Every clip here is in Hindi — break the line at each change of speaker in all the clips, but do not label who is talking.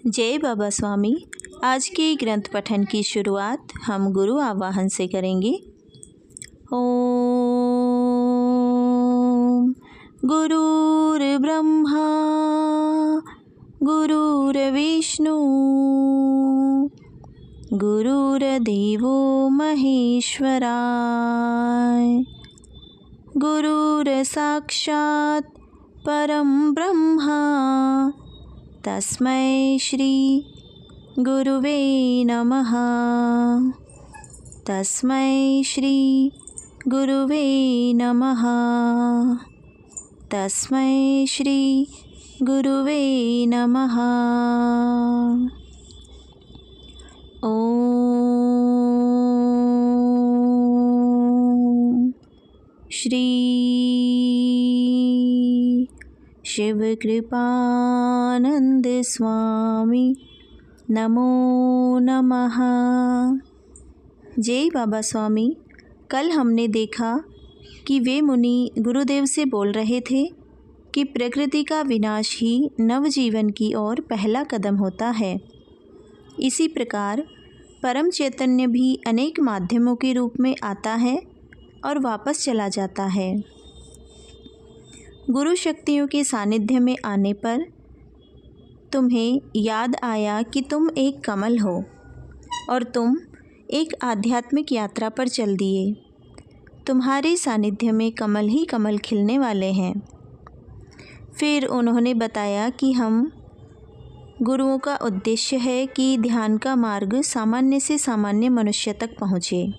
जय बाबा स्वामी। आज के ग्रंथ पठन की शुरुआत हम गुरु आवाहन से करेंगे। ओम गुरुर्ब्रह्मा गुरुर्विष्णु गुरुर्देवो महेश्वराय गुरुर्साक्षात् परम ब्रह्मा तस्मै श्री गुरुवे नमः। तस्मै श्री गुरुवे नमः। तस्मै श्री गुरुवे नमः। ओम श्री शिव कृपानंद स्वामी नमो नमः। जय बाबा स्वामी। कल हमने देखा कि वे मुनि गुरुदेव से बोल रहे थे कि प्रकृति का विनाश ही नवजीवन की ओर पहला कदम होता है। इसी प्रकार परम चैतन्य भी अनेक माध्यमों के रूप में आता है और वापस चला जाता है। गुरु शक्तियों के सानिध्य में आने पर तुम्हें याद आया कि तुम एक कमल हो और तुम एक आध्यात्मिक यात्रा पर चल दिए। तुम्हारे सानिध्य में कमल ही कमल खिलने वाले हैं। फिर उन्होंने बताया कि हम गुरुओं का उद्देश्य है कि ध्यान का मार्ग सामान्य से सामान्य मनुष्य तक पहुँचे।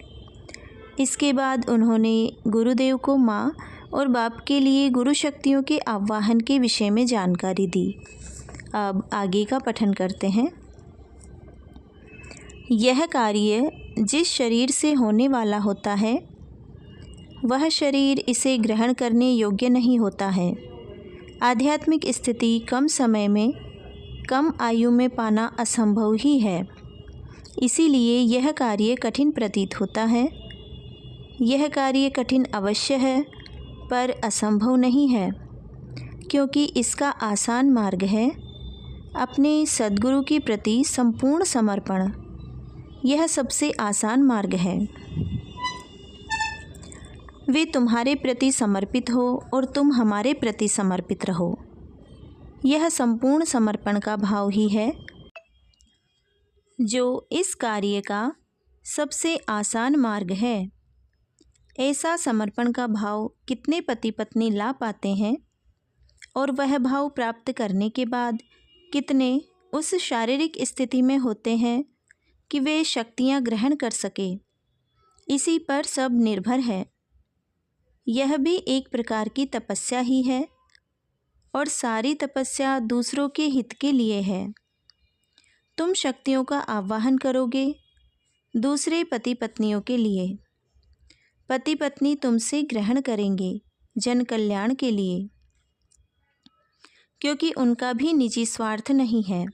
इसके बाद उन्होंने गुरुदेव को माँ और बाप के लिए गुरु शक्तियों के आवाहन के विषय में जानकारी दी। अब आगे का पठन करते हैं। यह कार्य जिस शरीर से होने वाला होता है वह शरीर इसे ग्रहण करने योग्य नहीं होता है। आध्यात्मिक स्थिति कम समय में कम आयु में पाना असंभव ही है। इसीलिए यह कार्य कठिन प्रतीत होता है। यह कार्य कठिन अवश्य है पर असंभव नहीं है, क्योंकि इसका आसान मार्ग है अपने सद्गुरु के प्रति संपूर्ण समर्पण। यह सबसे आसान मार्ग है। वे तुम्हारे प्रति समर्पित हो और तुम हमारे प्रति समर्पित रहो। यह संपूर्ण समर्पण का भाव ही है जो इस कार्य का सबसे आसान मार्ग है। ऐसा समर्पण का भाव कितने पति पत्नी ला पाते हैं और वह भाव प्राप्त करने के बाद कितने उस शारीरिक स्थिति में होते हैं कि वे शक्तियाँ ग्रहण कर सके, इसी पर सब निर्भर है। यह भी एक प्रकार की तपस्या ही है और सारी तपस्या दूसरों के हित के लिए है। तुम शक्तियों का आवाहन करोगे दूसरे पति पत्नियों के लिए। पति पत्नी तुमसे ग्रहण करेंगे जन कल्याण के लिए, क्योंकि उनका भी निजी स्वार्थ नहीं है।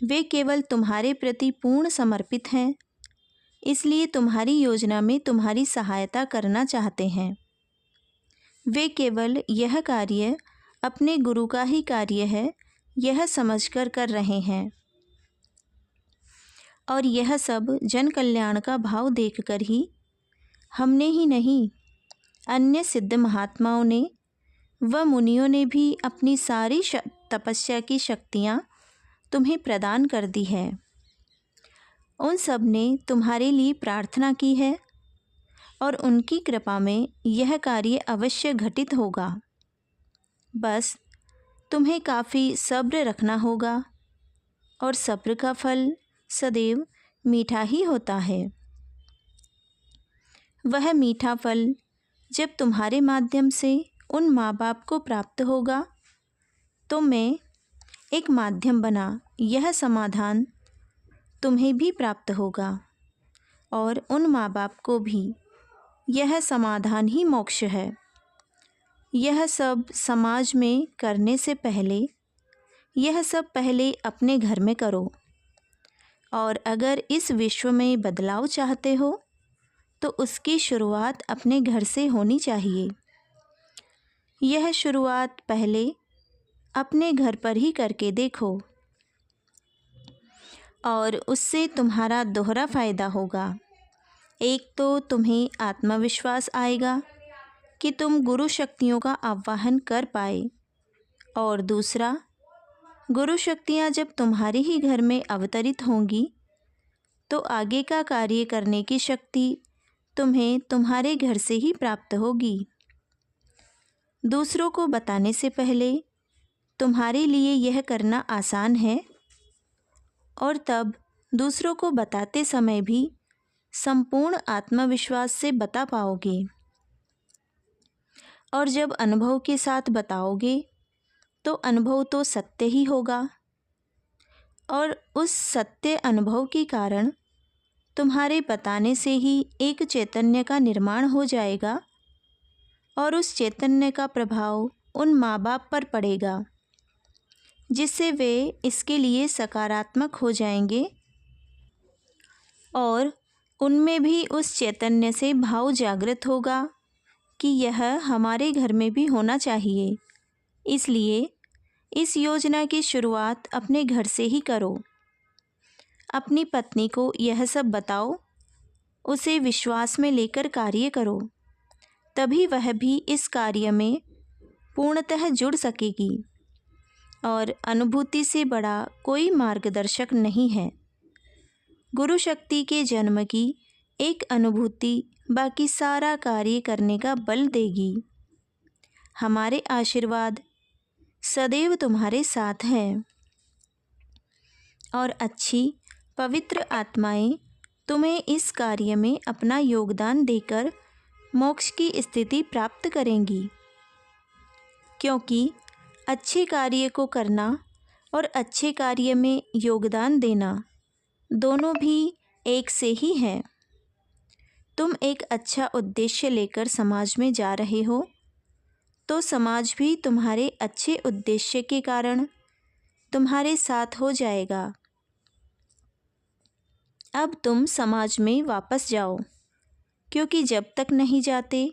वे केवल तुम्हारे प्रति पूर्ण समर्पित हैं, इसलिए तुम्हारी योजना में तुम्हारी सहायता करना चाहते हैं। वे केवल यह कार्य अपने गुरु का ही कार्य है यह समझकर कर रहे हैं, और यह सब जन कल्याण का भाव देखकर ही हमने ही नहीं, अन्य सिद्ध महात्माओं ने व मुनियों ने भी अपनी सारी तपस्या की शक्तियाँ तुम्हें प्रदान कर दी है। उन सब ने तुम्हारे लिए प्रार्थना की है और उनकी कृपा में यह कार्य अवश्य घटित होगा। बस तुम्हें काफ़ी सब्र रखना होगा और सब्र का फल सदैव मीठा ही होता है। वह मीठा फल जब तुम्हारे माध्यम से उन माँ बाप को प्राप्त होगा तो मैं एक माध्यम बना यह समाधान तुम्हें भी प्राप्त होगा और उन माँ बाप को भी। यह समाधान ही मोक्ष है। यह सब समाज में करने से पहले यह सब पहले अपने घर में करो, और अगर इस विश्व में बदलाव चाहते हो तो उसकी शुरुआत अपने घर से होनी चाहिए। यह शुरुआत पहले अपने घर पर ही करके देखो। और उससे तुम्हारा दोहरा फ़ायदा होगा। एक तो तुम्हें आत्मविश्वास आएगा कि तुम गुरु शक्तियों का आवाहन कर पाए, और दूसरा, गुरु शक्तियाँ जब तुम्हारे ही घर में अवतरित होंगी तो आगे का कार्य करने की शक्ति तुम्हें तुम्हारे घर से ही प्राप्त होगी। दूसरों को बताने से पहले तुम्हारे लिए यह करना आसान है, और तब दूसरों को बताते समय भी संपूर्ण आत्मविश्वास से बता पाओगे। और जब अनुभव के साथ बताओगे तो अनुभव तो सत्य ही होगा, और उस सत्य अनुभव के कारण तुम्हारे बताने से ही एक चैतन्य का निर्माण हो जाएगा, और उस चैतन्य का प्रभाव उन माँ बाप पर पड़ेगा, जिससे वे इसके लिए सकारात्मक हो जाएंगे, और उनमें भी उस चैतन्य से भाव जागृत होगा कि यह हमारे घर में भी होना चाहिए। इसलिए इस योजना की शुरुआत अपने घर से ही करो। अपनी पत्नी को यह सब बताओ, उसे विश्वास में लेकर कार्य करो, तभी वह भी इस कार्य में पूर्णतः जुड़ सकेगी। और अनुभूति से बड़ा कोई मार्गदर्शक नहीं है। गुरु शक्ति के जन्म की एक अनुभूति बाकी सारा कार्य करने का बल देगी। हमारे आशीर्वाद सदैव तुम्हारे साथ हैं, और अच्छी पवित्र आत्माएं तुम्हें इस कार्य में अपना योगदान देकर मोक्ष की स्थिति प्राप्त करेंगी। क्योंकि अच्छे कार्य को करना और अच्छे कार्य में योगदान देना दोनों भी एक से ही हैं। तुम एक अच्छा उद्देश्य लेकर समाज में जा रहे हो, तो समाज भी तुम्हारे अच्छे उद्देश्य के कारण तुम्हारे साथ हो जाएगा। अब तुम समाज में वापस जाओ, क्योंकि जब तक नहीं जाते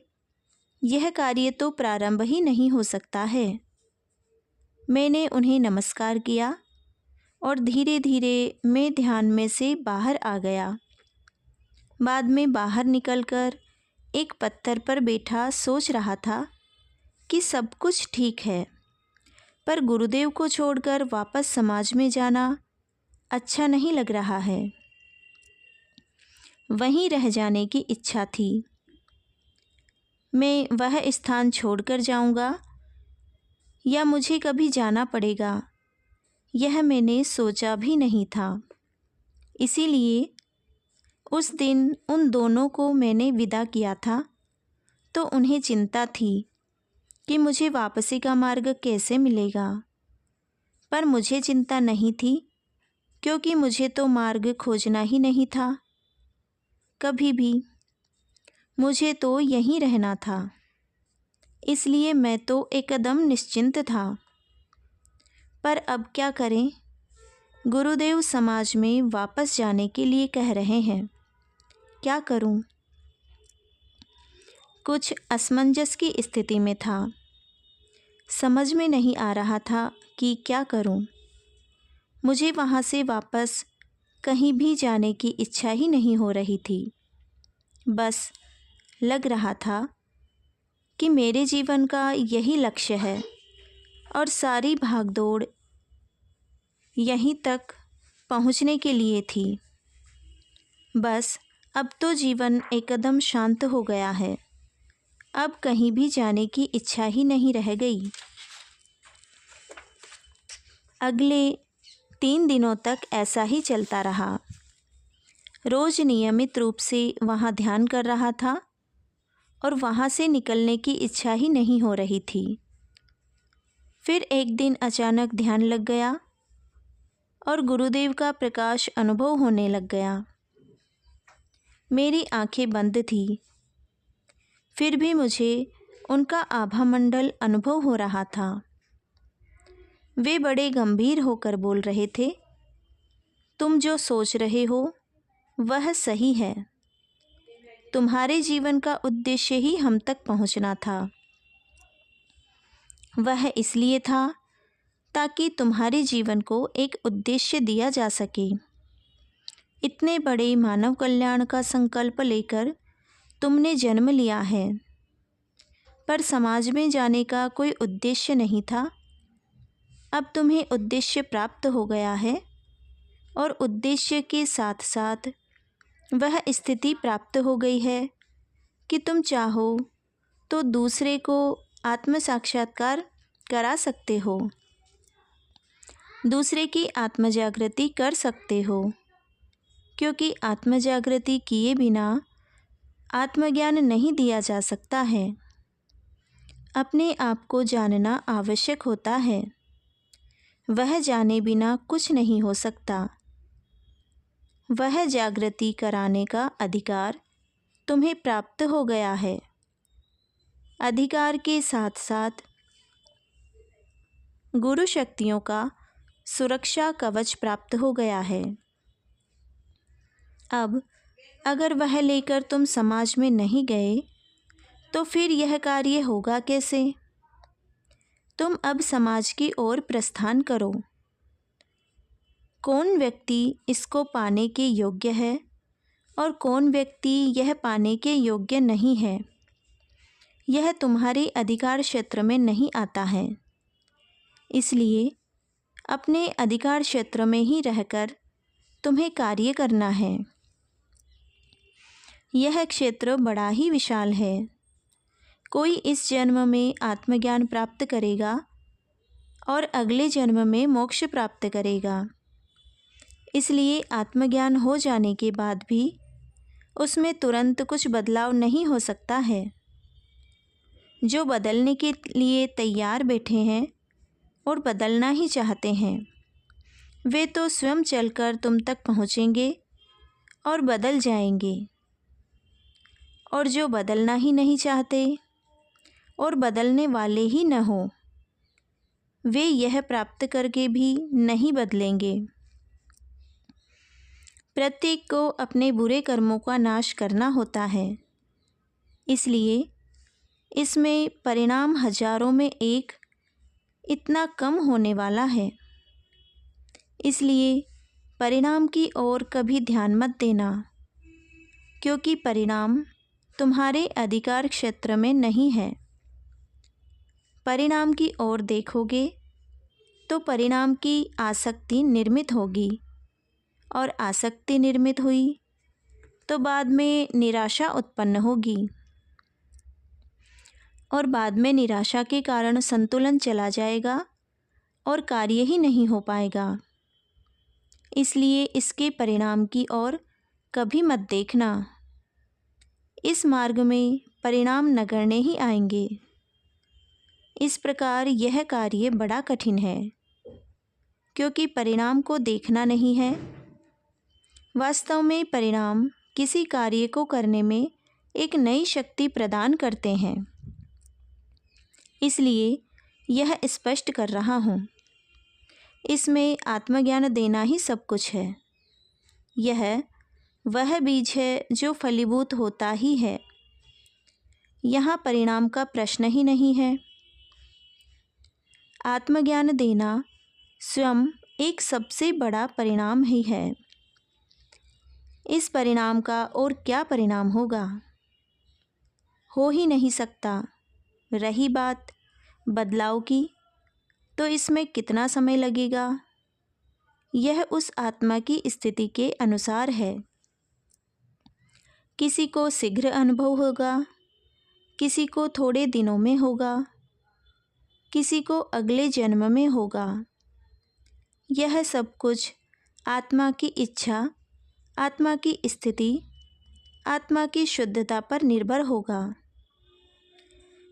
यह कार्य तो प्रारंभ ही नहीं हो सकता है। मैंने उन्हें नमस्कार किया और धीरे धीरे मैं ध्यान में से बाहर आ गया। बाद में बाहर निकलकर एक पत्थर पर बैठा सोच रहा था कि सब कुछ ठीक है, पर गुरुदेव को छोड़कर वापस समाज में जाना अच्छा नहीं लग रहा है। वहीं रह जाने की इच्छा थी। मैं वह स्थान छोड़कर जाऊंगा या मुझे कभी जाना पड़ेगा, यह मैंने सोचा भी नहीं था। इसीलिए उस दिन उन दोनों को मैंने विदा किया था, तो उन्हें चिंता थी कि मुझे वापसी का मार्ग कैसे मिलेगा। पर मुझे चिंता नहीं थी, क्योंकि मुझे तो मार्ग खोजना ही नहीं था कभी भी। मुझे तो यहीं रहना था, इसलिए मैं तो एकदम निश्चिंत था। पर अब क्या करें, गुरुदेव समाज में वापस जाने के लिए कह रहे हैं। क्या करूं? कुछ असमंजस की स्थिति में था। समझ में नहीं आ रहा था कि क्या करूं। मुझे वहाँ से वापस कहीं भी जाने की इच्छा ही नहीं हो रही थी। बस लग रहा था कि मेरे जीवन का यही लक्ष्य है, और सारी भागदौड़ यहीं तक पहुँचने के लिए थी। बस अब तो जीवन एकदम शांत हो गया है। अब कहीं भी जाने की इच्छा ही नहीं रह गई। अगले 3 दिनों तक ऐसा ही चलता रहा। रोज़ नियमित रूप से वहाँ ध्यान कर रहा था, और वहाँ से निकलने की इच्छा ही नहीं हो रही थी। फिर एक दिन अचानक ध्यान लग गया और गुरुदेव का प्रकाश अनुभव होने लग गया। मेरी आंखें बंद थी, फिर भी मुझे उनका आभा मंडल अनुभव हो रहा था। वे बड़े गंभीर होकर बोल रहे थे, तुम जो सोच रहे हो वह सही है। तुम्हारे जीवन का उद्देश्य ही हम तक पहुंचना था। वह इसलिए था ताकि तुम्हारे जीवन को एक उद्देश्य दिया जा सके। इतने बड़े मानव कल्याण का संकल्प लेकर तुमने जन्म लिया है, पर समाज में जाने का कोई उद्देश्य नहीं था। अब तुम्हें उद्देश्य प्राप्त हो गया है और उद्देश्य के साथ साथ वह स्थिति प्राप्त हो गई है कि तुम चाहो तो दूसरे को आत्म साक्षात्कार करा सकते हो, दूसरे की आत्म जागृति कर सकते हो, क्योंकि आत्म जागृति किए बिना आत्मज्ञान नहीं दिया जा सकता है। अपने आप को जानना आवश्यक होता है, वह जाने बिना कुछ नहीं हो सकता। वह जागृति कराने का अधिकार तुम्हें प्राप्त हो गया है। अधिकार के साथ साथ गुरु शक्तियों का सुरक्षा कवच प्राप्त हो गया है। अब अगर वह लेकर तुम समाज में नहीं गए तो फिर यह कार्य होगा कैसे? तुम अब समाज की ओर प्रस्थान करो। कौन व्यक्ति इसको पाने के योग्य है और कौन व्यक्ति यह पाने के योग्य नहीं है, यह तुम्हारे अधिकार क्षेत्र में नहीं आता है। इसलिए अपने अधिकार क्षेत्र में ही रहकर तुम्हें कार्य करना है। यह क्षेत्र बड़ा ही विशाल है। कोई इस जन्म में आत्मज्ञान प्राप्त करेगा और अगले जन्म में मोक्ष प्राप्त करेगा। इसलिए आत्मज्ञान हो जाने के बाद भी उसमें तुरंत कुछ बदलाव नहीं हो सकता है। जो बदलने के लिए तैयार बैठे हैं और बदलना ही चाहते हैं, वे तो स्वयं चलकर तुम तक पहुँचेंगे और बदल जाएंगे। और जो बदलना ही नहीं चाहते और बदलने वाले ही न हो, वे यह प्राप्त करके भी नहीं बदलेंगे। प्रत्येक को अपने बुरे कर्मों का नाश करना होता है। इसलिए इसमें परिणाम हजारों में एक इतना कम होने वाला है। इसलिए परिणाम की ओर कभी ध्यान मत देना, क्योंकि परिणाम तुम्हारे अधिकार क्षेत्र में नहीं है। परिणाम की ओर देखोगे तो परिणाम की आसक्ति निर्मित होगी, और आसक्ति निर्मित हुई तो बाद में निराशा उत्पन्न होगी, और बाद में निराशा के कारण संतुलन चला जाएगा और कार्य ही नहीं हो पाएगा। इसलिए इसके परिणाम की ओर कभी मत देखना। इस मार्ग में परिणाम नगण्य ही आएंगे। इस प्रकार यह कार्य बड़ा कठिन है, क्योंकि परिणाम को देखना नहीं है। वास्तव में परिणाम किसी कार्य को करने में एक नई शक्ति प्रदान करते हैं। इसलिए यह स्पष्ट कर रहा हूँ, इसमें आत्मज्ञान देना ही सब कुछ है। यह वह बीज है जो फलीभूत होता ही है। यहाँ परिणाम का प्रश्न ही नहीं है। आत्मज्ञान देना स्वयं एक सबसे बड़ा परिणाम ही है। इस परिणाम का और क्या परिणाम होगा? हो ही नहीं सकता। रही बात बदलाव की, तो इसमें कितना समय लगेगा, यह उस आत्मा की स्थिति के अनुसार है। किसी को शीघ्र अनुभव होगा, किसी को थोड़े दिनों में होगा, किसी को अगले जन्म में होगा। यह सब कुछ आत्मा की इच्छा, आत्मा की स्थिति, आत्मा की शुद्धता पर निर्भर होगा।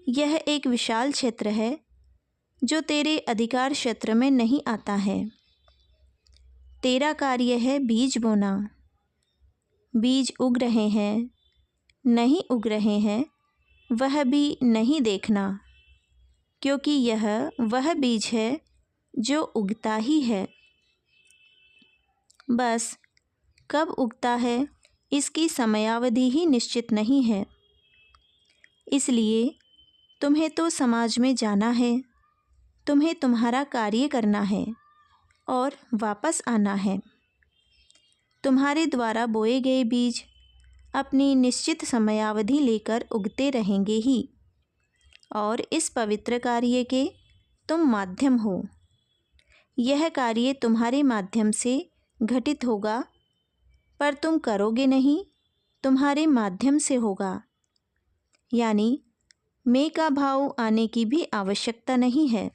यह एक विशाल क्षेत्र है जो तेरे अधिकार क्षेत्र में नहीं आता है। तेरा कार्य है बीज बोना। बीज उग रहे हैं, नहीं उग रहे हैं, वह भी नहीं देखना, क्योंकि यह वह बीज है जो उगता ही है। बस कब उगता है इसकी समयावधि ही निश्चित नहीं है। इसलिए तुम्हें तो समाज में जाना है, तुम्हें तुम्हारा कार्य करना है और वापस आना है। तुम्हारे द्वारा बोए गए बीज अपनी निश्चित समयावधि लेकर उगते रहेंगे ही, और इस पवित्र कार्य के तुम माध्यम हो। यह कार्य तुम्हारे माध्यम से घटित होगा, पर तुम करोगे नहीं, तुम्हारे माध्यम से होगा। यानी मैं का भाव आने की भी आवश्यकता नहीं है।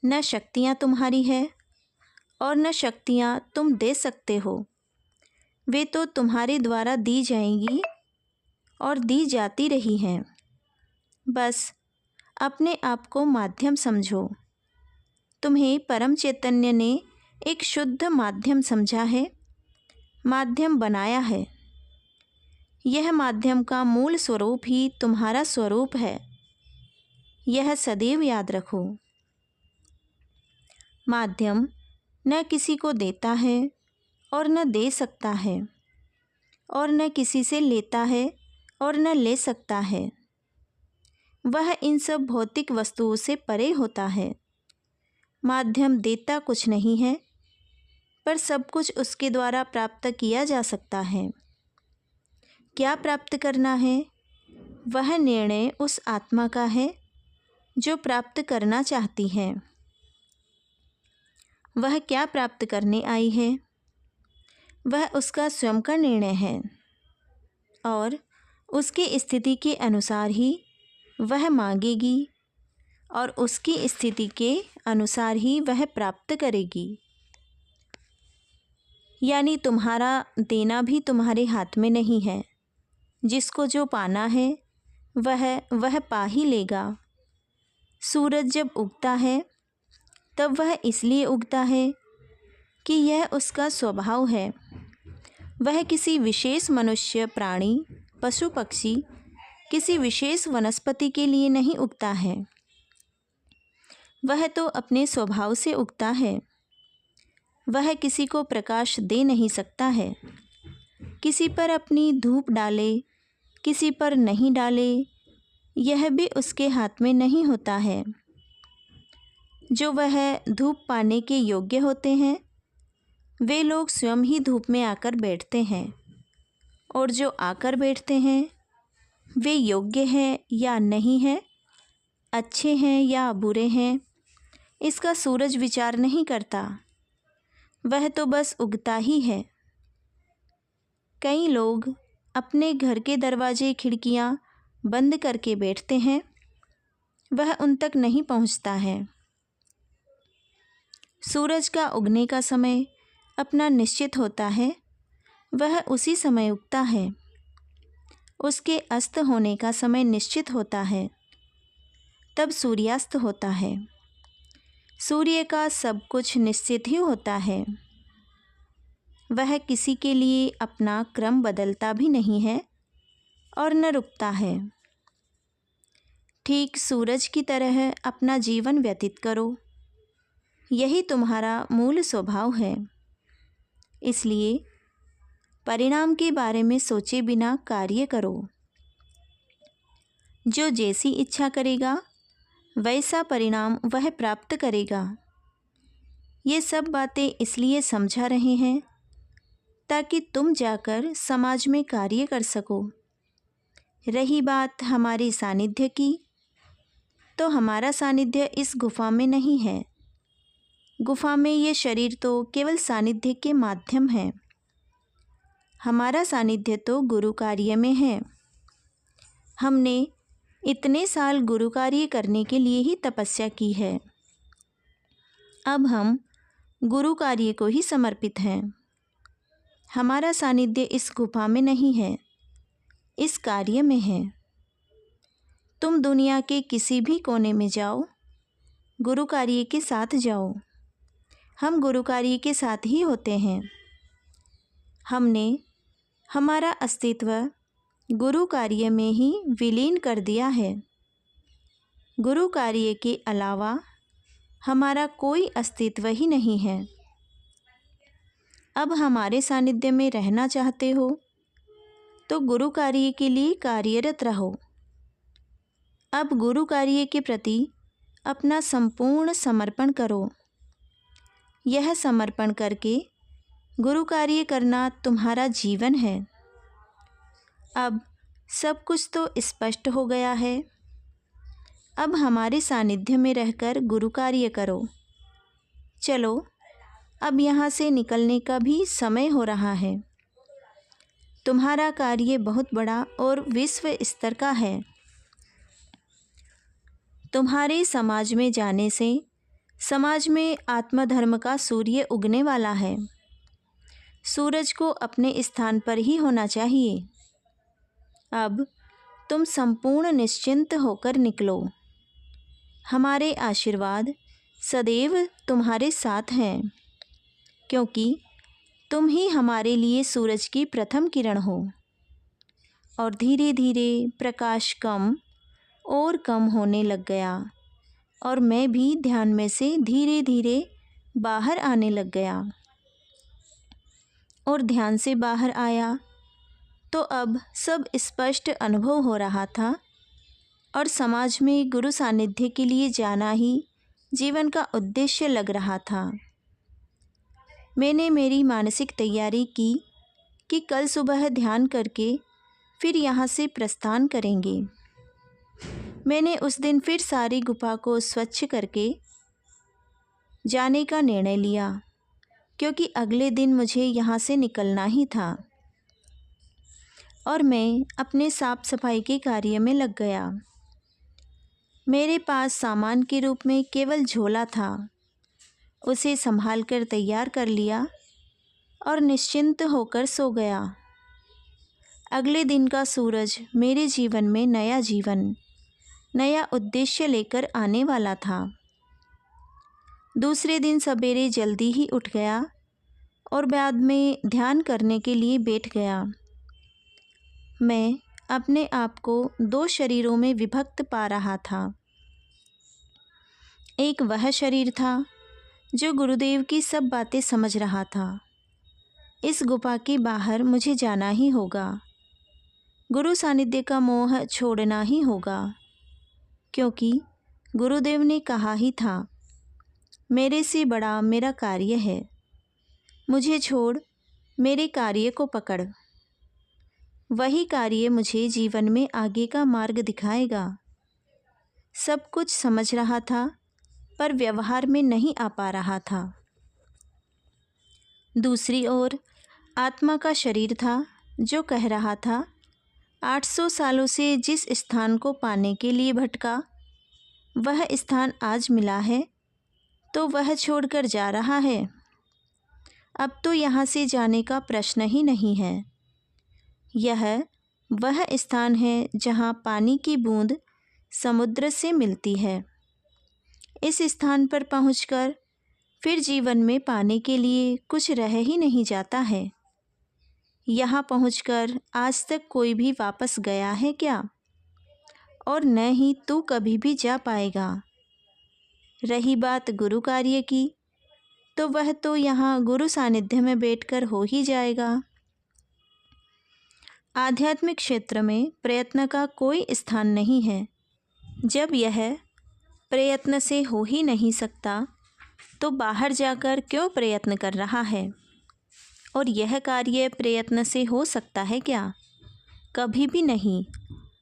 न शक्तियाँ तुम्हारी है और न शक्तियाँ तुम दे सकते हो, वे तो तुम्हारे द्वारा दी जाएंगी और दी जाती रही हैं। बस अपने आप को माध्यम समझो। तुम्हें परम चैतन्य ने एक शुद्ध माध्यम समझा है, माध्यम बनाया है। यह माध्यम का मूल स्वरूप ही तुम्हारा स्वरूप है, यह सदैव याद रखो। माध्यम न किसी को देता है और न दे सकता है, और न किसी से लेता है और न ले सकता है। वह इन सब भौतिक वस्तुओं से परे होता है। माध्यम देता कुछ नहीं है, पर सब कुछ उसके द्वारा प्राप्त किया जा सकता है। क्या प्राप्त करना है, वह निर्णय उस आत्मा का है जो प्राप्त करना चाहती है। वह क्या प्राप्त करने आई है, वह उसका स्वयं का निर्णय है, और उसकी स्थिति के अनुसार ही वह मांगेगी और उसकी स्थिति के अनुसार ही वह प्राप्त करेगी। यानी तुम्हारा देना भी तुम्हारे हाथ में नहीं है। जिसको जो पाना है वह पा ही लेगा। सूरज जब उगता है तब वह इसलिए उगता है कि यह उसका स्वभाव है। वह किसी विशेष मनुष्य, प्राणी, पशु, पक्षी, किसी विशेष वनस्पति के लिए नहीं उगता है। वह तो अपने स्वभाव से उगता है। वह किसी को प्रकाश दे नहीं सकता है। किसी पर अपनी धूप डाले, किसी पर नहीं डाले, यह भी उसके हाथ में नहीं होता है। जो वह धूप पाने के योग्य होते हैं, वे लोग स्वयं ही धूप में आकर बैठते हैं, और जो आकर बैठते हैं वे योग्य हैं या नहीं हैं, अच्छे हैं या बुरे हैं, इसका सूरज विचार नहीं करता। वह तो बस उगता ही है। कई लोग अपने घर के दरवाजे, खिड़कियां बंद करके बैठते हैं, वह उन तक नहीं पहुंचता है। सूरज का उगने का समय अपना निश्चित होता है, वह उसी समय उगता है। उसके अस्त होने का समय निश्चित होता है, तब सूर्यास्त होता है। सूर्य का सब कुछ निश्चित ही होता है। वह किसी के लिए अपना क्रम बदलता भी नहीं है और न रुकता है। ठीक सूरज की तरह अपना जीवन व्यतीत करो, यही तुम्हारा मूल स्वभाव है। इसलिए परिणाम के बारे में सोचे बिना कार्य करो। जो जैसी इच्छा करेगा वैसा परिणाम वह प्राप्त करेगा। ये सब बातें इसलिए समझा रहे हैं ताकि तुम जाकर समाज में कार्य कर सको। रही बात हमारे सानिध्य की, तो हमारा सानिध्य इस गुफा में नहीं है। गुफा में ये शरीर तो केवल सानिध्य के माध्यम है। हमारा सानिध्य तो गुरु कार्य में है। हमने इतने साल गुरु कार्य करने के लिए ही तपस्या की है। अब हम गुरु कार्य को ही समर्पित हैं। हमारा सानिध्य इस गुफा में नहीं है, इस कार्य में है। तुम दुनिया के किसी भी कोने में जाओ, गुरु कार्य के साथ जाओ। हम गुरु कार्य के साथ ही होते हैं। हमने हमारा अस्तित्व गुरु कार्य में ही विलीन कर दिया है। गुरु कार्य के अलावा हमारा कोई अस्तित्व ही नहीं है। अब हमारे सानिध्य में रहना चाहते हो तो गुरु कार्य के लिए कार्यरत रहो। अब गुरु कार्य के प्रति अपना संपूर्ण समर्पण करो। यह समर्पण करके गुरु कार्य करना तुम्हारा जीवन है। अब सब कुछ तो स्पष्ट हो गया है। अब हमारे सानिध्य में रहकर गुरु कार्य करो। चलो, अब यहाँ से निकलने का भी समय हो रहा है। तुम्हारा कार्य बहुत बड़ा और विश्व स्तर का है। तुम्हारे समाज में जाने से समाज में आत्मधर्म का सूर्य उगने वाला है। सूरज को अपने स्थान पर ही होना चाहिए। अब तुम संपूर्ण निश्चिंत होकर निकलो। हमारे आशीर्वाद सदैव तुम्हारे साथ हैं, क्योंकि तुम ही हमारे लिए सूरज की प्रथम किरण हो। और धीरे धीरे प्रकाश कम और कम होने लग गया और मैं भी ध्यान में से धीरे धीरे बाहर आने लग गया। और ध्यान से बाहर आया तो अब सब स्पष्ट अनुभव हो रहा था और समाज में गुरु सानिध्य के लिए जाना ही जीवन का उद्देश्य लग रहा था। मैंने मेरी मानसिक तैयारी की कि कल सुबह ध्यान करके फिर यहाँ से प्रस्थान करेंगे। मैंने उस दिन फिर सारी गुफा को स्वच्छ करके जाने का निर्णय लिया, क्योंकि अगले दिन मुझे यहाँ से निकलना ही था। और मैं अपने साफ सफाई के कार्य में लग गया। मेरे पास सामान के रूप में केवल झोला था। उसे संभाल कर तैयार कर लिया और निश्चिंत होकर सो गया। अगले दिन का सूरज मेरे जीवन में नया जीवन, नया उद्देश्य लेकर आने वाला था। दूसरे दिन सवेरे जल्दी ही उठ गया और बाद में ध्यान करने के लिए बैठ गया। मैं अपने आप को 2 शरीरों में विभक्त पा रहा था। एक वह शरीर था जो गुरुदेव की सब बातें समझ रहा था। इस गुफा के बाहर मुझे जाना ही होगा। गुरु सानिध्य का मोह छोड़ना ही होगा, क्योंकि गुरुदेव ने कहा ही था, मेरे से बड़ा मेरा कार्य है। मुझे छोड़ मेरे कार्य को पकड़। वही कार्य मुझे जीवन में आगे का मार्ग दिखाएगा। सब कुछ समझ रहा था पर व्यवहार में नहीं आ पा रहा था। दूसरी ओर आत्मा का शरीर था जो कह रहा था, 800 सालों से जिस स्थान को पाने के लिए भटका, वह स्थान आज मिला है तो वह छोड़कर जा रहा है। अब तो यहाँ से जाने का प्रश्न ही नहीं है। यह वह स्थान है जहाँ पानी की बूंद समुद्र से मिलती है। इस स्थान पर पहुंचकर फिर जीवन में पाने के लिए कुछ रह ही नहीं जाता है। यहाँ पहुंचकर आज तक कोई भी वापस गया है क्या? और न ही तू कभी भी जा पाएगा। रही बात गुरु कार्य की, तो वह तो यहाँ गुरु सानिध्य में बैठकर हो ही जाएगा। आध्यात्मिक क्षेत्र में प्रयत्न का कोई स्थान नहीं है। जब यह प्रयत्न से हो ही नहीं सकता, तो बाहर जाकर क्यों प्रयत्न कर रहा है? और यह कार्य प्रयत्न से हो सकता है क्या? कभी भी नहीं।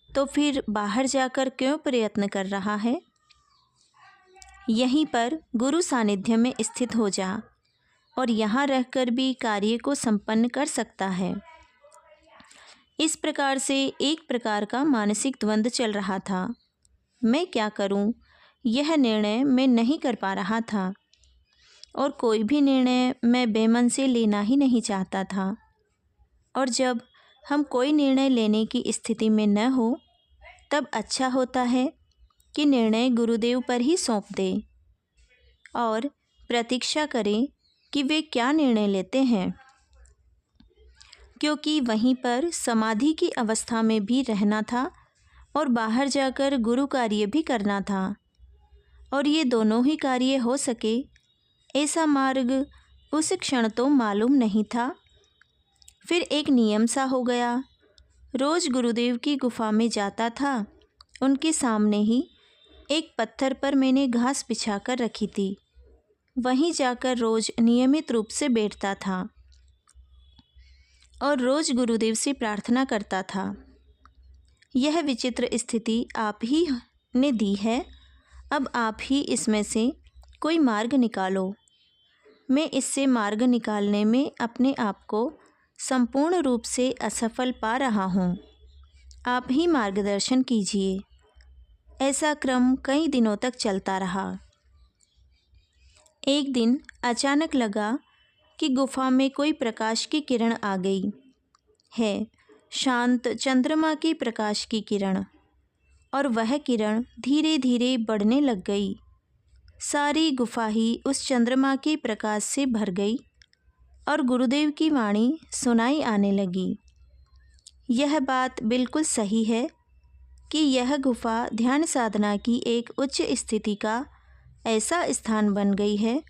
तो फिर बाहर जाकर क्यों प्रयत्न कर रहा है? यहीं पर गुरु सानिध्य में स्थित हो जा और यहाँ रहकर भी कार्य को संपन्न कर सकता है। इस प्रकार से एक प्रकार का मानसिक द्वंद्व चल रहा था। मैं क्या करूं? यह निर्णय मैं नहीं कर पा रहा था और कोई भी निर्णय मैं बेमन से लेना ही नहीं चाहता था। और जब हम कोई निर्णय लेने की स्थिति में न हो, तब अच्छा होता है कि निर्णय गुरुदेव पर ही सौंप दें और प्रतीक्षा करें कि वे क्या निर्णय लेते हैं, क्योंकि वहीं पर समाधि की अवस्था में भी रहना था और बाहर जाकर गुरु कार्य भी करना था। और ये दोनों ही कार्य हो सके ऐसा मार्ग उस क्षण तो मालूम नहीं था। फिर एक नियम सा हो गया। रोज़ गुरुदेव की गुफा में जाता था। उनके सामने ही एक पत्थर पर मैंने घास बिछा कर रखी थी। वहीं जाकर रोज़ नियमित रूप से बैठता था। और रोज़ गुरुदेव से प्रार्थना करता था। यह विचित्र स्थिति आप ही ने दी है, अब आप ही इसमें से कोई मार्ग निकालो। मैं इससे मार्ग निकालने में अपने आप को संपूर्ण रूप से असफल पा रहा हूँ। आप ही मार्गदर्शन कीजिए। ऐसा क्रम कई दिनों तक चलता रहा। एक दिन अचानक लगा कि गुफा में कोई प्रकाश की किरण आ गई है, शांत चंद्रमा की प्रकाश की किरण, और वह किरण धीरे धीरे बढ़ने लग गई। सारी गुफा ही उस चंद्रमा के प्रकाश से भर गई और गुरुदेव की वाणी सुनाई आने लगी। यह बात बिल्कुल सही है कि यह गुफा ध्यान साधना की एक उच्च स्थिति का ऐसा स्थान बन गई है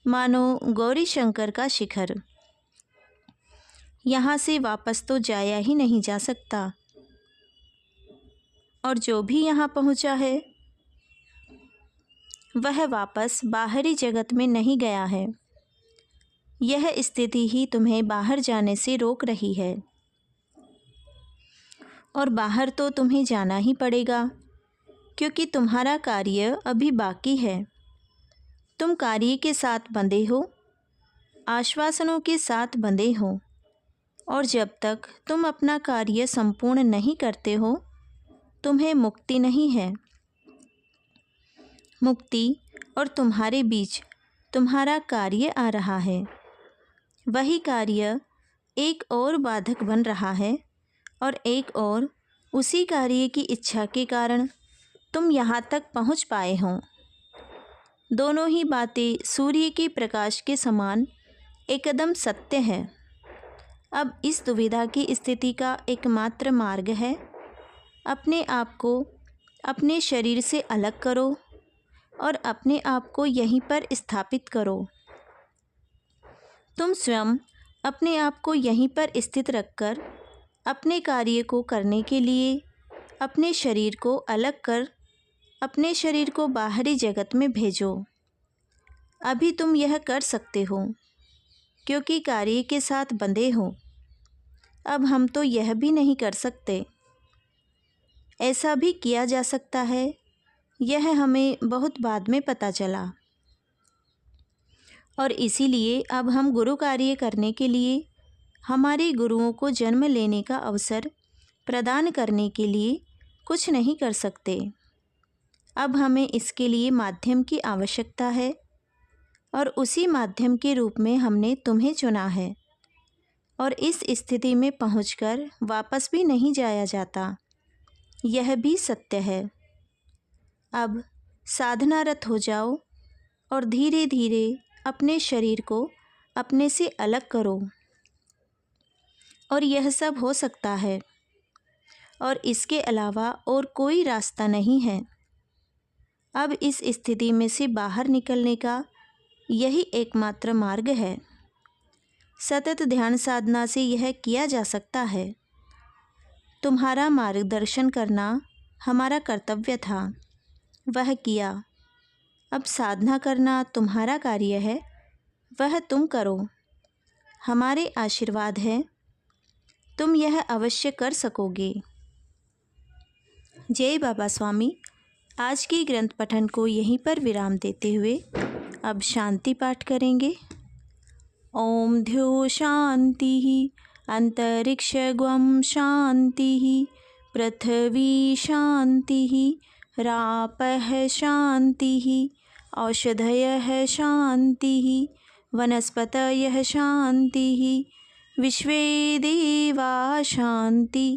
मानो गौरी शंकर का शिखर। यहाँ से वापस तो जाया ही नहीं जा सकता, और जो भी यहाँ पहुँचा है वह वापस बाहरी जगत में नहीं गया है। यह स्थिति ही तुम्हें बाहर जाने से रोक रही है, और बाहर तो तुम्हें जाना ही पड़ेगा क्योंकि तुम्हारा कार्य अभी बाकी है। तुम कार्य के साथ बंधे हो, आश्वासनों के साथ बंधे हो, और जब तक तुम अपना कार्य संपूर्ण नहीं करते हो तुम्हें मुक्ति नहीं है। मुक्ति और तुम्हारे बीच तुम्हारा कार्य आ रहा है। वही कार्य एक और बाधक बन रहा है, और एक और उसी कार्य की इच्छा के कारण तुम यहाँ तक पहुँच पाए हो। दोनों ही बातें सूर्य के प्रकाश के समान एकदम सत्य है। अब इस दुविधा की स्थिति का एकमात्र मार्ग है, अपने आप को अपने शरीर से अलग करो और अपने आप को यहीं पर स्थापित करो। तुम स्वयं अपने आप को यहीं पर स्थित रखकर अपने कार्य को करने के लिए अपने शरीर को अलग कर अपने शरीर को बाहरी जगत में भेजो। अभी तुम यह कर सकते हो क्योंकि कार्य के साथ बंधे हो। अब हम तो यह भी नहीं कर सकते। ऐसा भी किया जा सकता है, यह हमें बहुत बाद में पता चला, और इसीलिए अब हम गुरु कार्य करने के लिए हमारे गुरुओं को जन्म लेने का अवसर प्रदान करने के लिए कुछ नहीं कर सकते। अब हमें इसके लिए माध्यम की आवश्यकता है, और उसी माध्यम के रूप में हमने तुम्हें चुना है। और इस स्थिति में पहुंचकर वापस भी नहीं जाया जाता, यह भी सत्य है। अब साधनारत हो जाओ और धीरे धीरे अपने शरीर को अपने से अलग करो, और यह सब हो सकता है, और इसके अलावा और कोई रास्ता नहीं है। अब इस स्थिति में से बाहर निकलने का यही एकमात्र मार्ग है। सतत ध्यान साधना से यह किया जा सकता है। तुम्हारा मार्गदर्शन करना हमारा कर्तव्य था, वह किया। अब साधना करना तुम्हारा कार्य है, वह तुम करो। हमारे आशीर्वाद है, तुम यह अवश्य कर सकोगे। जय बाबा स्वामी। आज की ग्रंथ पठन को यहीं पर विराम देते हुए अब शांति पाठ करेंगे। ओम ध्यो शांति अंतरिक्षगम शांति पृथ्वी शांति रापः शांति औषधयः शांति वनस्पतयः शांति विश्वे देवा शांति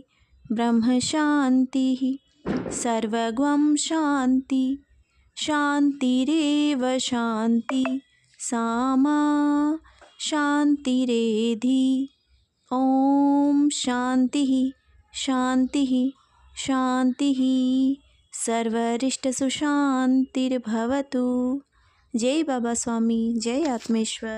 ब्रह्म शांति सर्वगम शांति शांतिरेव शांति सामा शांतिरेधि। ओम शांति शांति शांति सर्वरिष्टसु शांतिर्भवतु। जय बाबा स्वामी। जय आत्मेश्वर।